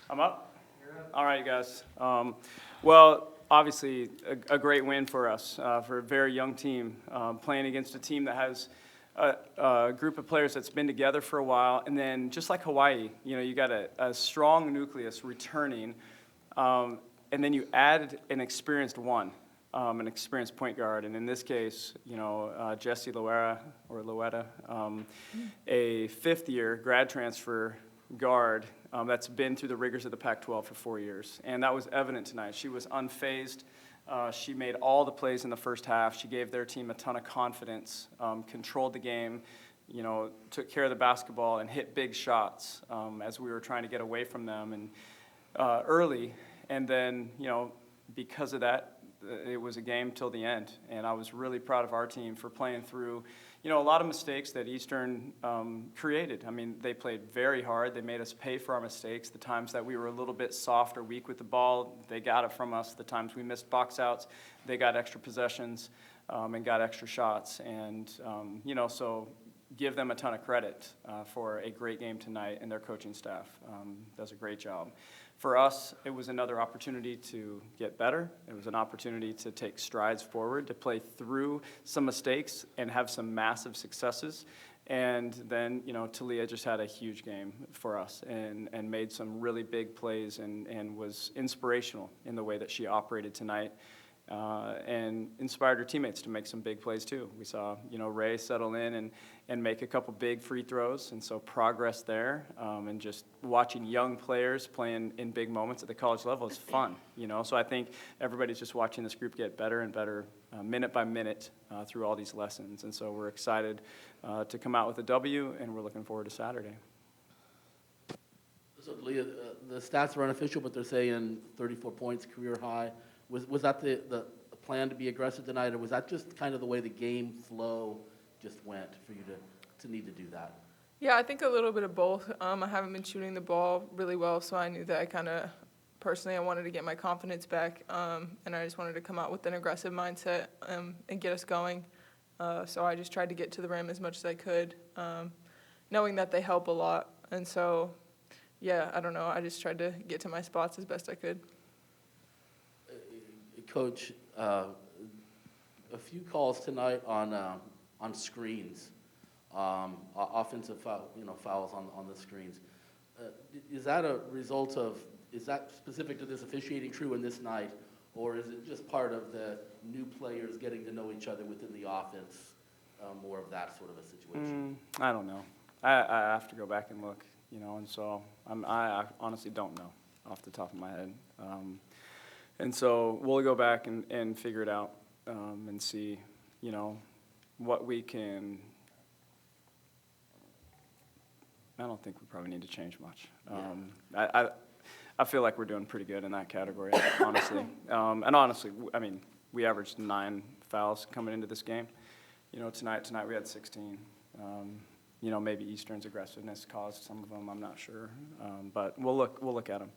I'm up? All right, guys. Well, obviously, a great win for us, for a very young team, playing against a team that has a group of players that's been together for a while. And then, just like Hawaii, you got a strong nucleus returning, and then you add an experienced an experienced point guard. And in this case, Jesse Loetta, a fifth-year grad transfer guard that's been through the rigors of the Pac-12 for 4 years. And that was evident tonight. She was unfazed. She made all the plays in the first half. She gave their team a ton of confidence, controlled the game, took care of the basketball and hit big shots as we were trying to get away from them and early. And then, because of that, it was a game till the end. And I was really proud of our team for playing through a lot of mistakes that Eastern created. I mean, they played very hard. They made us pay for our mistakes. The times that we were a little bit soft or weak with the ball, they got it from us. The times we missed box outs, they got extra possessions and got extra shots. And, so give them a ton of credit for a great game tonight, and their coaching staff does a great job. For us, it was another opportunity to get better. It was an opportunity to take strides forward, to play through some mistakes and have some massive successes. And then, Talia just had a huge game for us and made some really big plays and was inspirational in the way that she operated tonight. And inspired her teammates to make some big plays too. We saw, Ray settle in and make a couple big free throws, and so progress there. And just watching young players playing in big moments at the college level is fun, So I think everybody's just watching this group get better and better minute by minute through all these lessons. And so we're excited to come out with a W, and we're looking forward to Saturday. So, Leah, the stats are unofficial, but they're saying 34 points, career high. Was that the plan to be aggressive tonight, or was that just kind of the way the game flow just went for you to need to do that? Yeah, I think a little bit of both. I haven't been shooting the ball really well, so I knew that I wanted to get my confidence back, and I just wanted to come out with an aggressive mindset and get us going. So I just tried to get to the rim as much as I could, knowing that they help a lot. And so, yeah, I don't know. I just tried to get to my spots as best I could. Coach, a few calls tonight on screens, offensive fouls on the screens. Is that a result of? Is that specific to this officiating true in this night, or is it just part of the new players getting to know each other within the offense? More of that sort of a situation. I don't know. I have to go back and look, and so I honestly don't know off the top of my head. And so we'll go back and figure it out and see, what we can. I don't think we probably need to change much. I feel like we're doing pretty good in that category, honestly. And honestly, I mean, we averaged 9 fouls coming into this game. Tonight we had 16. Maybe Eastern's aggressiveness caused some of them. I'm not sure, but we'll look at them.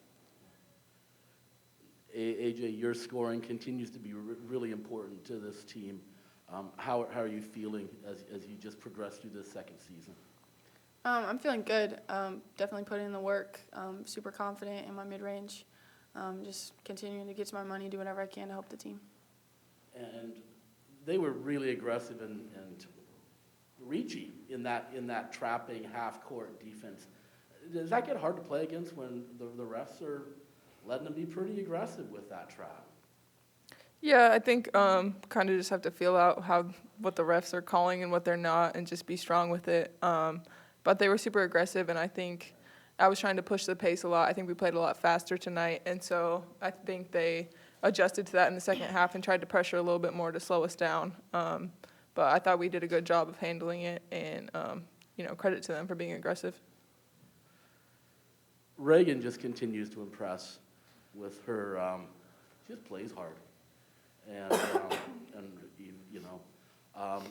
AJ, your scoring continues to be really important to this team. How are you feeling as you just progress through this second season? I'm feeling good. Definitely putting in the work. Super confident in my mid-range. Just continuing to get to my money, do whatever I can to help the team. And they were really aggressive and reachy in that trapping half-court defense. Does that get hard to play against when the refs are letting them be pretty aggressive with that trap? Yeah, I think kind of just have to feel out what the refs are calling and what they're not, and just be strong with it. But they were super aggressive, and I think I was trying to push the pace a lot. I think we played a lot faster tonight, and so I think they adjusted to that in the second half and tried to pressure a little bit more to slow us down. But I thought we did a good job of handling it, and credit to them for being aggressive. Reagan just continues to impress with her. She just plays hard, and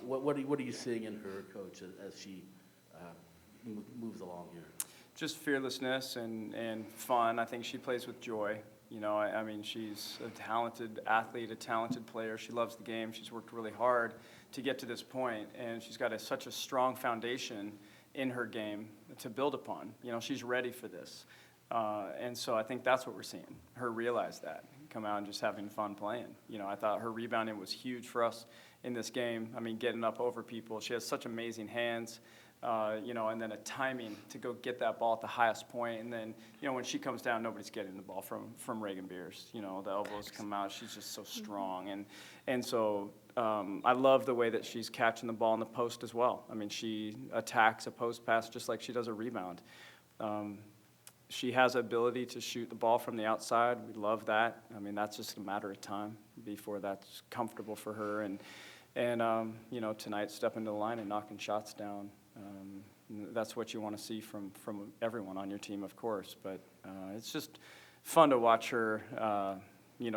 what are you seeing in her, Coach, as she moves along here? Just fearlessness and fun. I think she plays with joy. I mean, she's a talented athlete, a talented player. She loves the game. She's worked really hard to get to this point, and she's got such a strong foundation in her game to build upon. She's ready for this. And so I think that's what we're seeing, her realize that, come out and just having fun playing. I thought her rebounding was huge for us in this game. I mean, getting up over people. She has such amazing hands, and then a timing to go get that ball at the highest point. And then, when she comes down, nobody's getting the ball from Reagan Beers. The elbows come out. She's just so strong. And so I love the way that she's catching the ball in the post as well. I mean, she attacks a post pass just like she does a rebound. She has ability to shoot the ball from the outside. We love that. I mean, that's just a matter of time before that's comfortable for her. And tonight stepping to the line and knocking shots down. That's what you want to see from everyone on your team, of course. But it's just fun to watch her,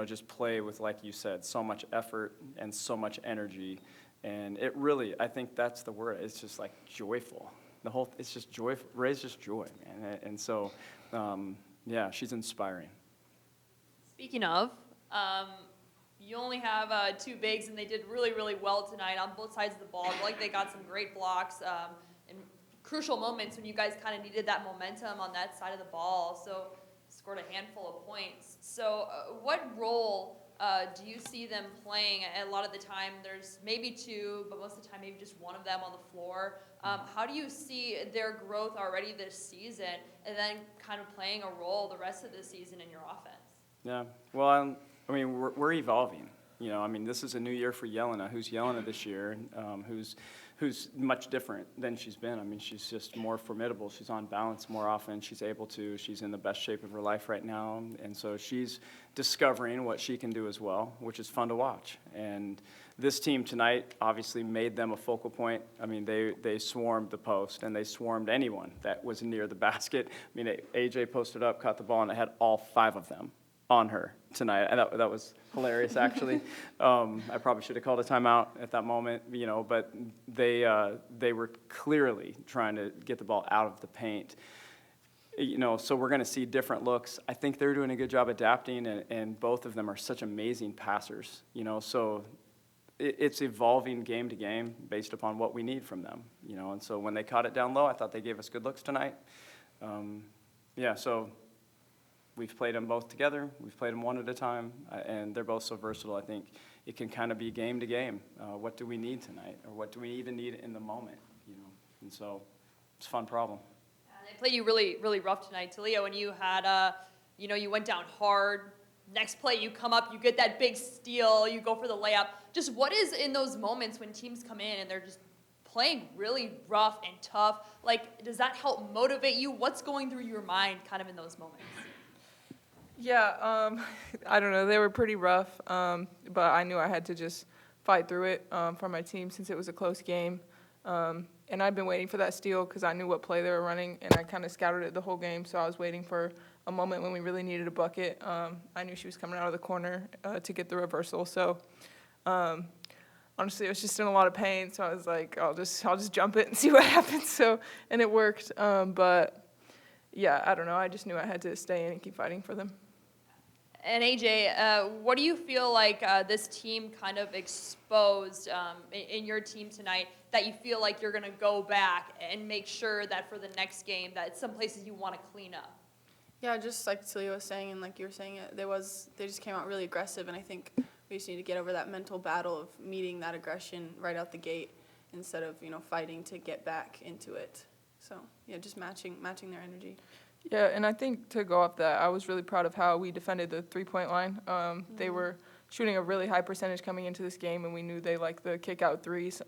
just play with, like you said, so much effort and so much energy. And it really, I think that's the word. It's just like joyful. It's just joyful. Ray's just joy, man. And so, she's inspiring. Speaking of, you only have 2 bigs, and they did really, really well tonight on both sides of the ball. Like they got some great blocks in crucial moments when you guys kind of needed that momentum on that side of the ball. So scored a handful of points. So what role do you see them playing? A lot of the time, there's maybe 2, but most of the time, maybe just one of them on the floor. How do you see their growth already this season, and then kind of playing a role the rest of the season in your offense? Yeah, well, we're evolving. This is a new year for Jelena, who's Jelena this year, who's much different than she's been. She's just more formidable. She's on balance more often. She's able to. She's in the best shape of her life right now, and so she's discovering what she can do as well, which is fun to watch. And this team tonight obviously made them a focal point. They swarmed the post, and they swarmed anyone that was near the basket. AJ posted up, caught the ball, and it had all 5 of them on her tonight. And that was hilarious, actually. I probably should have called a timeout at that moment, but they were clearly trying to get the ball out of the paint. So we're going to see different looks. I think they're doing a good job adapting, and both of them are such amazing passers, so it's evolving game to game based upon what we need from them, and so when they caught it down low, I thought they gave us good looks tonight. So we've played them both together. We've played them one at a time, and they're both so versatile. I think it can kind of be game to game. What do we need tonight, or what do we even need in the moment? And so it's a fun problem. They played you really, really rough tonight, Talia. When you had, you went down hard. Next play, you come up, you get that big steal, you go for the layup. Just what is in those moments when teams come in and they're just playing really rough and tough? Like, does that help motivate you? What's going through your mind kind of in those moments? Yeah, I don't know. They were pretty rough, but I knew I had to just fight through it for my team since it was a close game. And I'd been waiting for that steal because I knew what play they were running, and I kind of scouted it the whole game, so I was waiting for a moment when we really needed a bucket. I knew she was coming out of the corner to get the reversal, so honestly, I was just in a lot of pain, so I was like, I'll just jump it and see what happens. So, and it worked, but yeah, I don't know. I just knew I had to stay in and keep fighting for them. And AJ, what do you feel like this team kind of exposed in your team tonight that you feel like you're going to go back and make sure that for the next game that some places you want to clean up? Yeah, just like Celia was saying and like you were saying, they just came out really aggressive, and I think we just need to get over that mental battle of meeting that aggression right out the gate instead of fighting to get back into it. So yeah, just matching their energy. Yeah, and I think to go off that, I was really proud of how we defended the three-point line. They were shooting a really high percentage coming into this game, and we knew they liked the kick-out threes.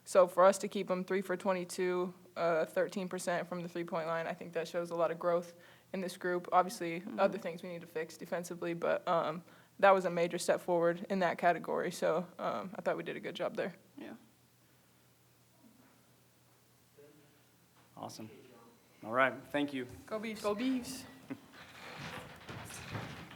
So for us to keep them 3 for 22, 13% from the three-point line, I think that shows a lot of growth in this group. Obviously, other things we need to fix defensively, but that was a major step forward in that category. So I thought we did a good job there. Yeah. Awesome. All right, thank you. Go Beavs. Go Beavs.